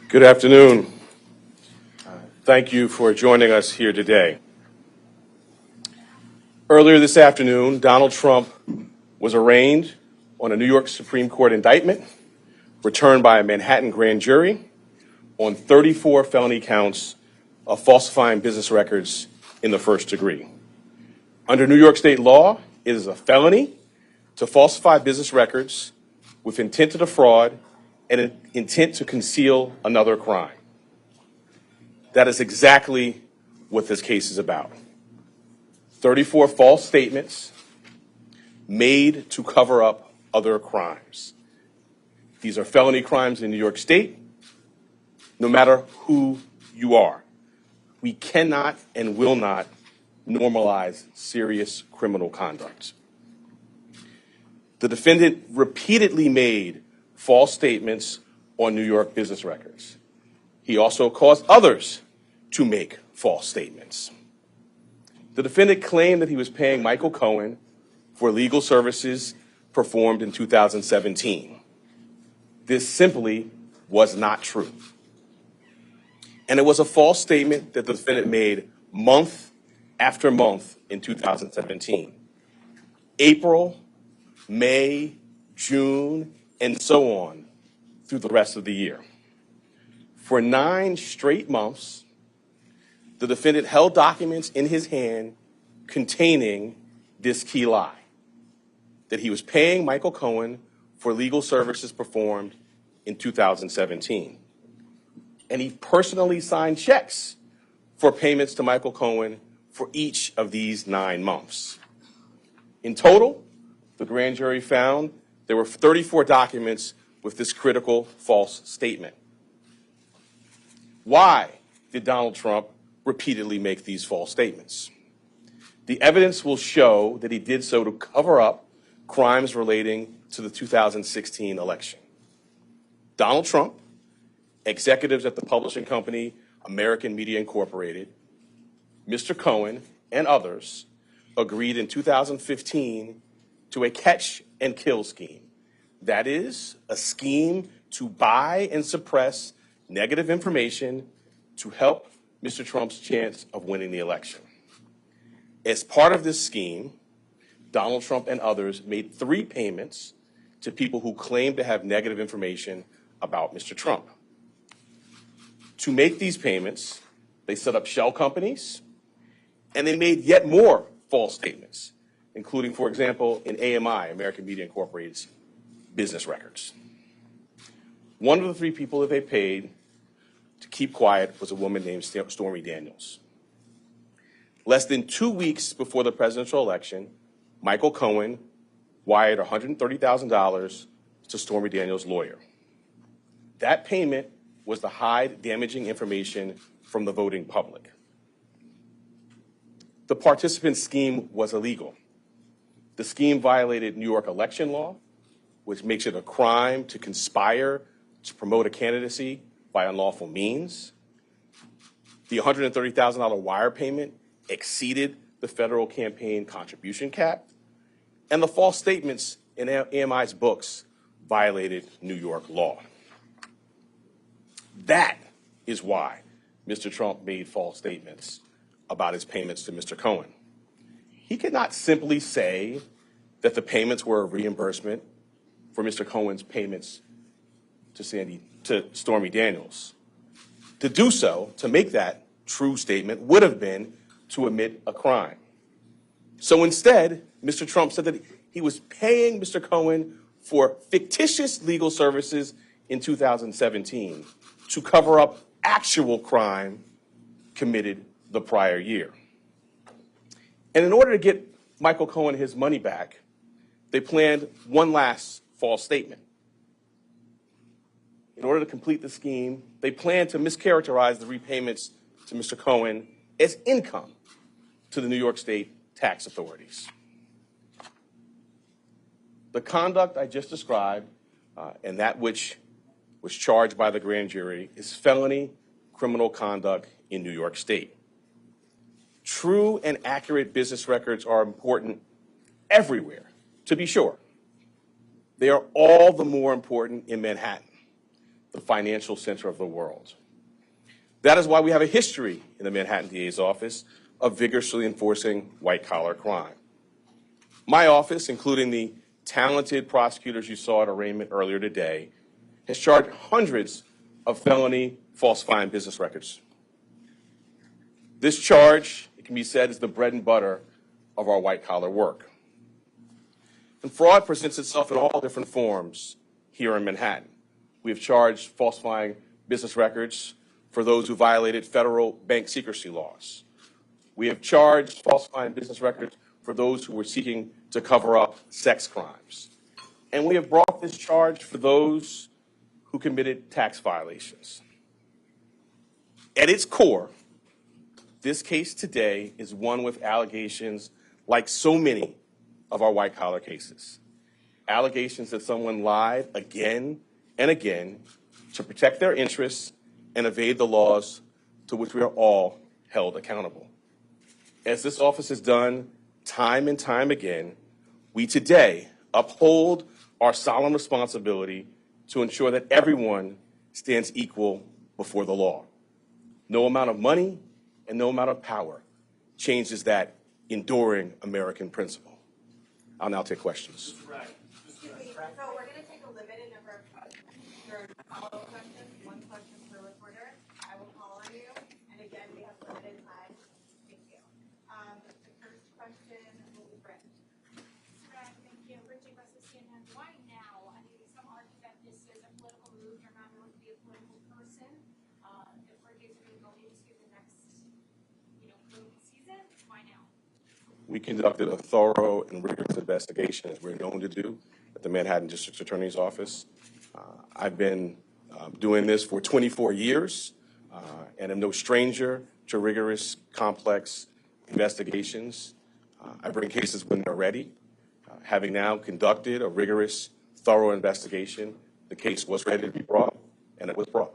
Good afternoon. Thank you for joining us here today. Earlier this afternoon, Donald Trump was arraigned on a New York Supreme Court indictment returned by a Manhattan grand jury on 34 felony counts of falsifying business records in the first degree. Under New York state law, it is a felony to falsify business records with intent to defraud and an intent to conceal another crime. That is exactly what this case is about. 34 false statements made to cover up other crimes. These are felony crimes in New York State, no matter who you are. We cannot and will not normalize serious criminal conduct. The defendant repeatedly made false statements on New York business records. He also caused others to make false statements. The defendant claimed that he was paying Michael Cohen for legal services performed in 2017. This simply was not true. And it was a false statement that the defendant made month after month in 2017. April, May, June, and so on through the rest of the year. For 9 straight months, the defendant held documents in his hand containing this key lie, that he was paying Michael Cohen for legal services performed in 2017. And he personally signed checks for payments to Michael Cohen for each of these 9 months. In total, the grand jury found there were 34 documents with this critical false statement. Why did Donald Trump repeatedly make these false statements? The evidence will show that he did so to cover up crimes relating to the 2016 election. Donald Trump, executives at the publishing company American Media Incorporated, Mr. Cohen, and others agreed in 2015 to a catch and kill scheme. That is, a scheme to buy and suppress negative information to help Mr. Trump's chance of winning the election. As part of this scheme, Donald Trump and others made 3 payments to people who claimed to have negative information about Mr. Trump. To make these payments, they set up shell companies, and they made yet more false statements, including, for example, in AMI, American Media Incorporated's business records. One of the 3 people that they paid to keep quiet was a woman named Stormy Daniels. Less than 2 weeks before the presidential election, Michael Cohen wired $130,000 to Stormy Daniels' lawyer. That payment was to hide damaging information from the voting public. The participant scheme was illegal. The scheme violated New York election law, which makes it a crime to conspire to promote a candidacy by unlawful means. The $130,000 wire payment exceeded the federal campaign contribution cap, and the false statements in AMI's books violated New York law. That is why Mr. Trump made false statements about his payments to Mr. Cohen. He could not simply say that the payments were a reimbursement for Mr. Cohen's payments to Stormy Daniels. To do so, to make that true statement, would have been to admit a crime. So instead, Mr. Trump said that he was paying Mr. Cohen for fictitious legal services in 2017 to cover up actual crime committed the prior year. And in order to get Michael Cohen his money back, they planned one last false statement. in order to complete the scheme, they planned to mischaracterize the repayments to Mr. Cohen as income to the New York State tax authorities. The conduct I just described and that which was charged by the grand jury is felony criminal conduct in New York State. True and accurate business records are important everywhere, to be sure. They are all the more important in Manhattan, the financial center of the world. That is why we have a history in the Manhattan DA's office of vigorously enforcing white-collar crime. My office, including the talented prosecutors you saw at arraignment earlier today, has charged hundreds of felony falsifying business records. This charge, it can be said, is the bread and butter of our white-collar work. And fraud presents itself in all different forms here in Manhattan. We have charged falsifying business records for those who violated federal bank secrecy laws. We have charged falsifying business records for those who were seeking to cover up sex crimes. And we have brought this charge for those who committed tax violations. At its core, this case today is one with allegations like so many of our white-collar cases. Allegations that someone lied again and again to protect their interests and evade the laws to which we are all held accountable. As this office has done time and time again, we today uphold our solemn responsibility to ensure that everyone stands equal before the law. No amount of money and no amount of power changes that enduring American principle. I'll now take questions. So we're going to take a limited number of follow-up questions, one question per reporter. I will call on you, and again, we have limited time. Thank you. The first question will be Brent. Bragg, thank you. Bridget West with CNN. Why now? I mean, some argue that this is a political move. You're not going to be a political person. If we're going to go into the next, political season, why now? We conducted a thorough and rigorous investigation, as we're known to do, at the Manhattan District Attorney's Office. I've been doing this for 24 years and am no stranger to rigorous, complex investigations. I bring cases when they're ready. Having now conducted a rigorous, thorough investigation, the case was ready to be brought, and it was brought.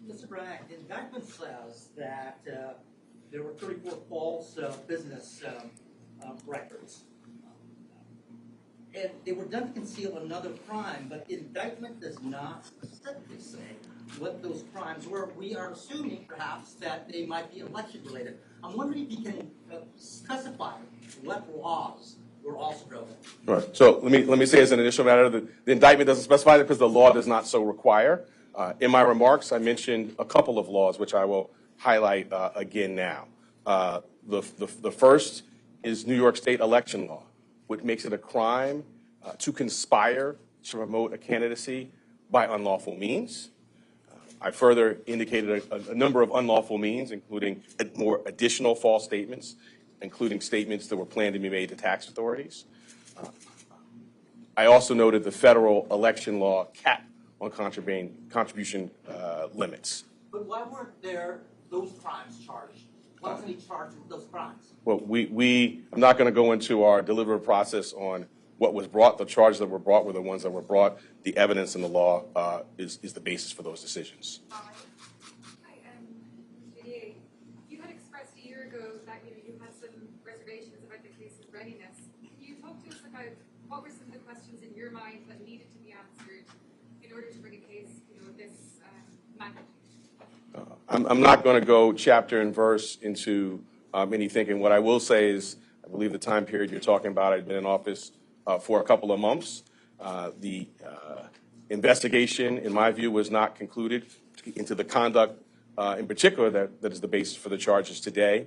Mr. Bragg, the indictment says that there were 34 false business records. And they were done to conceal another crime, but the indictment does not specifically say what those crimes were. We are assuming, perhaps, that they might be election-related. I'm wondering if you can specify what laws were also broken. All right. So let me say as an initial matter, the indictment doesn't specify that because the law does not so require. In my remarks, I mentioned a couple of laws, which I will highlight again now. The first is New York State election law, which makes it a crime to conspire to promote a candidacy by unlawful means. I further indicated a number of unlawful means, including more additional false statements, including statements that were planned to be made to tax authorities. I also noted the federal election law cap on contribution limits. But why weren't there those crimes charged? Why wasn't he charged with those crimes? Well, I'm not going to go into our deliberative process on what was brought. The charges that were brought were the ones that were brought. The evidence in the law is the basis for those decisions. Hi, JDA. You had expressed a year ago that you had some reservations about the case's readiness. Can you talk to us about what were some of the questions in your mind that needed to be answered in order to bring a case, of this magnitude? I'm not going to go chapter and verse into any thinking. What I will say is, I believe the time period you're talking about, I've been in office for a couple of months. The investigation, in my view, was not concluded into the conduct in particular that is the basis for the charges today.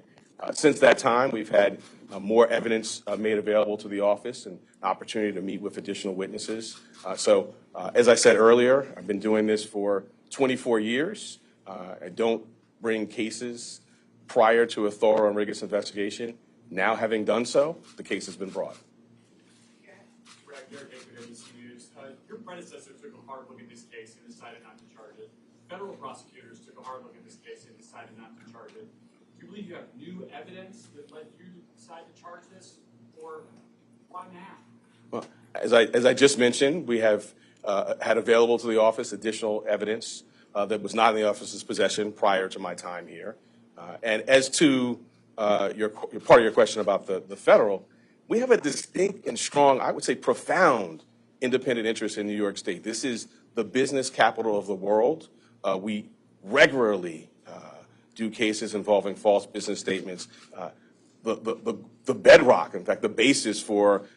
Since that time, we've had more evidence made available to the office and opportunity to meet with additional witnesses. So, as I said earlier, I've been doing this for 24 years. I don't bring cases prior to a thorough and rigorous investigation. Now, having done so, the case has been brought. Bragg, NBC News. Your predecessor took a hard look at this case and decided not to charge it. Federal prosecutors took a hard look at this case and decided not to charge it. Do you believe you have new evidence that led you to decide to charge this, or why now? Well, as I just mentioned, we have had available to the office additional evidence that was not in the office's possession prior to my time here. And as to your part of your question about the federal, we have a distinct and strong, I would say profound, independent interest in New York State. This is the business capital of the world. We regularly do cases involving false business statements. The bedrock, in fact, the basis for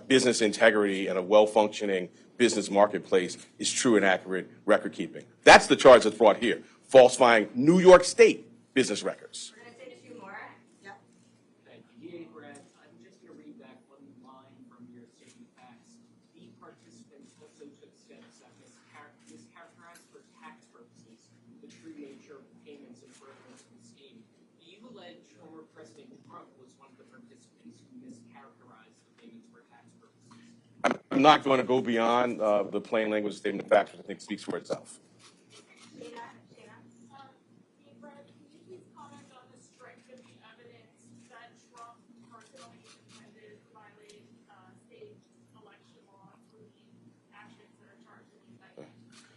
business integrity and a well-functioning business marketplace is true and accurate record keeping. That's the charge that's brought here, falsifying New York State business records. We're going to take two more. Yep. Thank you. DA Bragg, I'm just going to read back one line from your statement of facts. The participants also took steps that mischaracterized for tax purposes the true nature of payments and furtherance of the scheme. Do you allege former President Trump was one of the participants who mischaracterized the payments for tax purposes? I'm not going to go beyond the plain language statement of facts, which I think speaks for itself. Brad, can you please comment on the strength of the evidence that Trump personally intended to violate state election law, including actions that are charged in the indictment?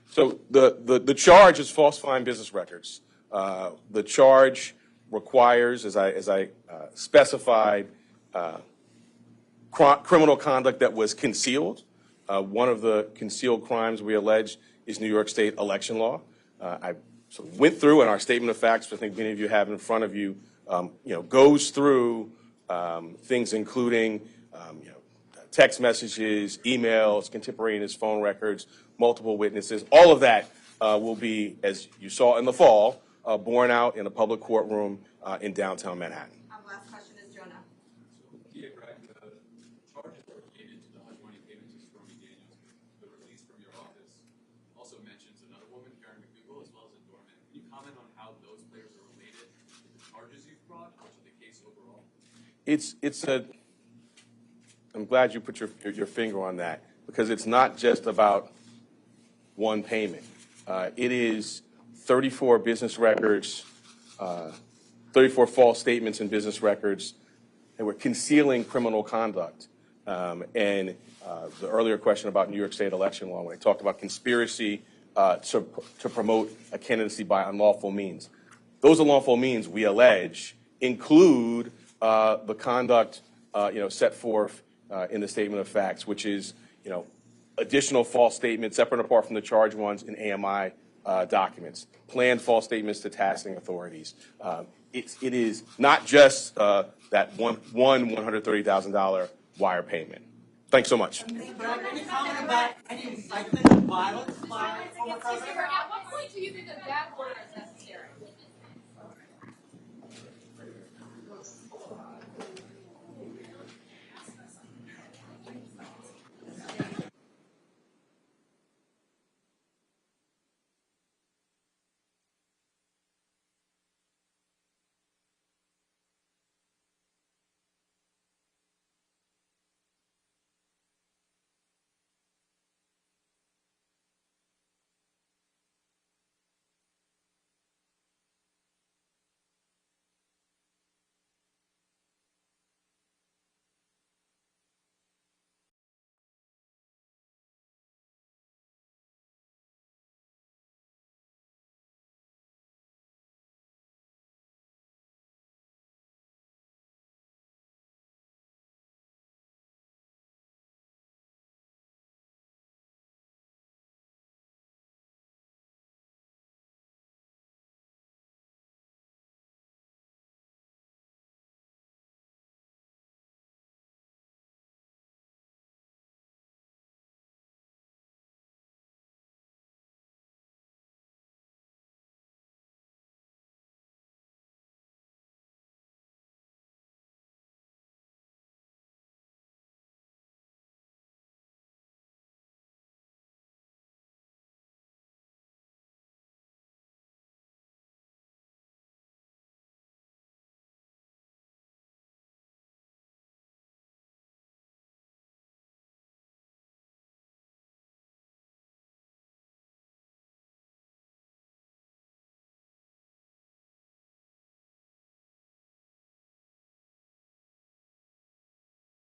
So the charge is falsifying business records. The charge requires, as I specified, criminal conduct that was concealed. One of the concealed crimes we allege is New York State election law. I sort of went through in our statement of facts, which I think many of you have in front of you, goes through things including text messages, emails, contemporaneous phone records, multiple witnesses. All of that will be, as you saw in the fall, borne out in a public courtroom in downtown Manhattan. Last question is Jonah. DA Bragg, the charges related to the hush money payments to Stormy Daniels, the release from your office also mentions another woman, Karen McDougal, as well as a doorman. Can you comment on how those players are related to the charges you've brought or to the case overall? I'm glad you put your finger on that, because it's not just about one payment. It is 34 business records, 34 false statements in business records, and we're concealing criminal conduct. And the earlier question about New York State election law, when I talked about conspiracy to promote a candidacy by unlawful means. Those unlawful means, we allege, include the conduct set forth in the statement of facts, which is additional false statements, separate and apart from the charged ones in AMI documents, planned false statements to taxing authorities. It is not just that one $130,000 wire payment. Thanks so much. Mr. Bragg, can you comment about any incitement of violence by former president? At what point do you think that that word is